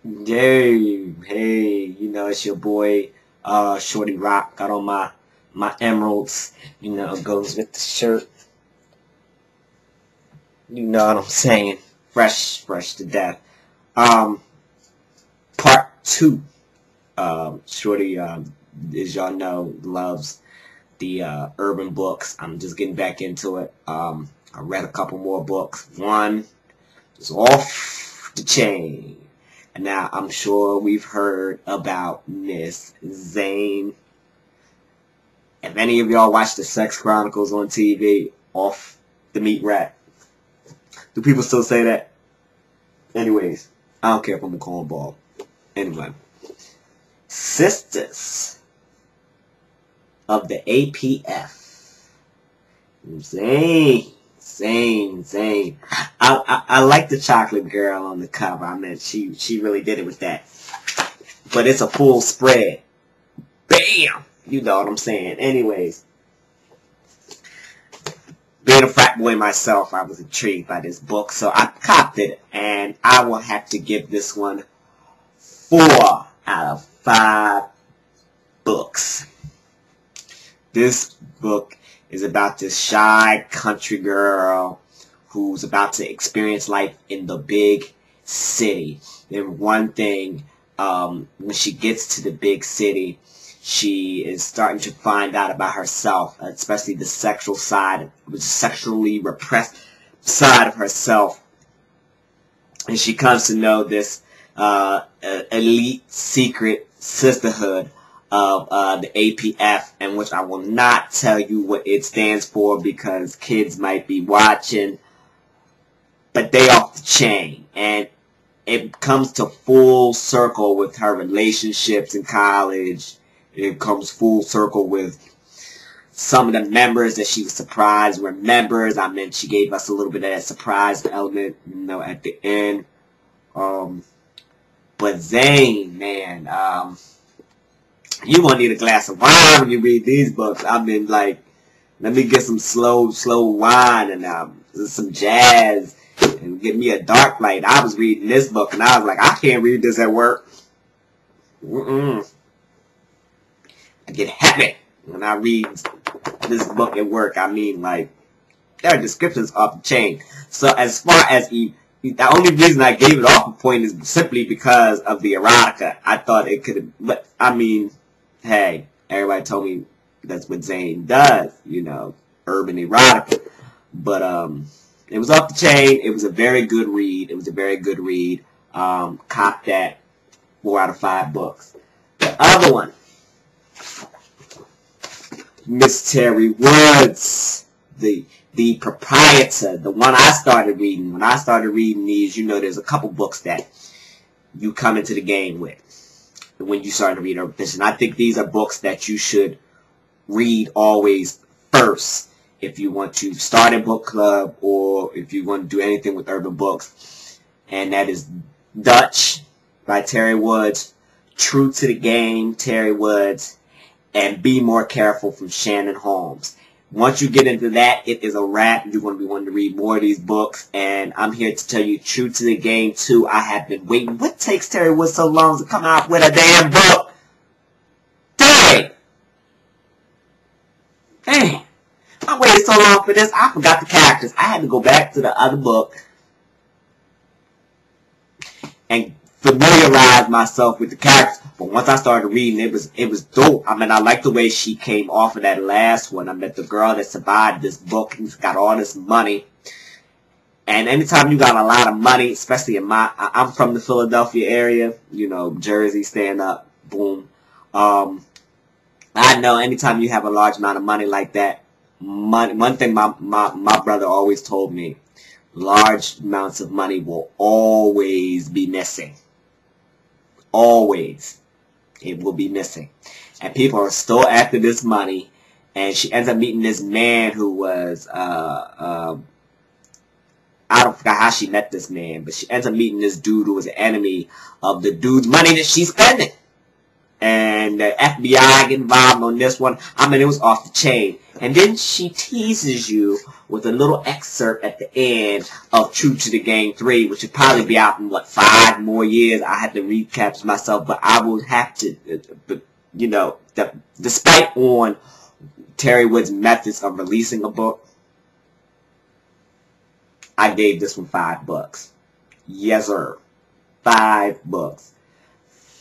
Hey, hey, it's your boy, Shorty Rock. Got on my emeralds, goes with the shirt. You know what I'm saying? Fresh to death. Um, Part two. Shorty, as y'all know, loves the urban books. I'm just getting back into it. I read a couple more books. One is off the chain. And now I'm sure we've heard about Miss ZANE. If any of y'all watch the Sex Chronicles on TV, off the meat rack. Do people still say that? Anyways, I don't care if I'm a cornball. Anyway. Sisters of the APF. Zane. I like the chocolate girl on the cover. I mean, she really did it with that. But it's a full spread. Bam! You know what I'm saying. Anyways. Being a frat boy myself, I was intrigued by this book. So I copped it. And I will have to give this one 4 out of 5 books. This book is about this shy country girl who's about to experience life in the big city. And one thing, when she gets to the big city, she is starting to find out about herself, especially the sexual side, the sexually repressed side of herself. And she comes to know this elite secret sisterhood of the APF, in which I will not tell you what it stands for because kids might be watching, but they off the chain. And it comes to full circle with her relationships in college. It comes full circle with some of the members that she was surprised were members. I mean, she gave us a little bit of that surprise element, at the end. But Zane, man, you gonna need a glass of wine when you read these books. I mean, like, let me get some slow wine and some jazz and get me a dark light. I was reading this book and I was like, I can't read this at work. I get happy when I read this book at work. I mean, like, there are descriptions off the chain. So as far as the only reason I gave it off the point is simply because of the erotica. I thought it could have, but I mean, hey, everybody told me that's what Zane does, urban erotica. But it was off the chain. It was a very good read. Cop that 4 out of 5 books. The other one, Miss TERI Woods, the proprietor, the one I started reading. When I started reading these, there's a couple books that you come into the game with when you start to read urban fiction. I think these are books that you should read always first if you want to start a book club or if you want to do anything with urban books. And that is Dutch by TERI Woods, True to the Game, TERI Woods, and Be More Careful from Shannon Holmes. Once you get into that, it is a wrap. You're going to be wanting to read more of these books. And I'm here to tell you, True to the Game 2, I have been waiting. What takes TERI Woods so long to come out with a damn book? TERI! Dang. I waited so long for this, I forgot the characters. I had to go back to the other book and familiarize myself with the characters. But once I started reading, it was dope. I mean, I like the way she came off of that last one. I met the girl that survived this book and got all this money. And anytime you got a lot of money, especially I'm from the Philadelphia area, Jersey, stand up, boom. I know anytime you have a large amount of money like that, one thing my brother always told me, large amounts of money will always be missing. Always. It will be missing. And people are still after this money. And she ends up meeting this man who was, I don't forget how she met this man, but she ends up meeting this dude who was an enemy of the dude's money that she's spending. and the FBI get involved on this one. I mean, it was off the chain. And then she teases you with a little excerpt at the end of True to the Game 3, which would probably be out in, what, 5 more years. I had to recap myself, but I would have to, you know, despite on Terry Wood's methods of releasing a book, I gave this one $5. Yes, sir. 5 books.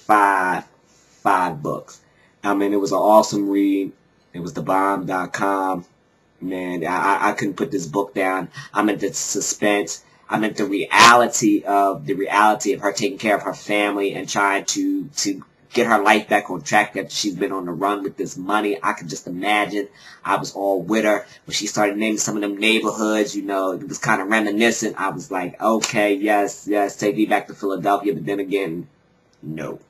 Five books. I mean, it was an awesome read. It was thebomb.com. Man, I couldn't put this book down. I meant the suspense. I meant the reality of her taking care of her family and trying to get her life back on track after she's been on the run with this money. I could just imagine. I was all with her when she started naming some of them neighborhoods. You know, it was kind of reminiscent. I was like, okay, yes, take me back to Philadelphia. But then again, no.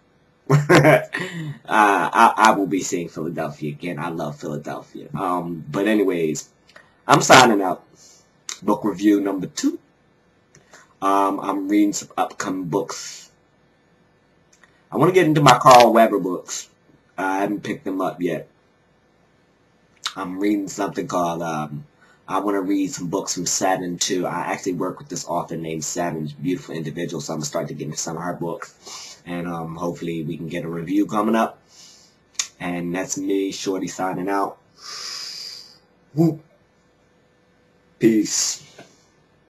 I will be seeing Philadelphia again. I love Philadelphia. But anyways, I'm signing out. Book review number 2. I'm reading some upcoming books. I want to get into my Carl Weber books. I haven't picked them up yet. I'm reading something called, I want to read some books from ZANE too. I actually work with this author named ZANE, beautiful individual, so I'm going to start to get into some of her books. And hopefully we can get a review coming up. And that's me, Shorty, signing out. Woo. Peace.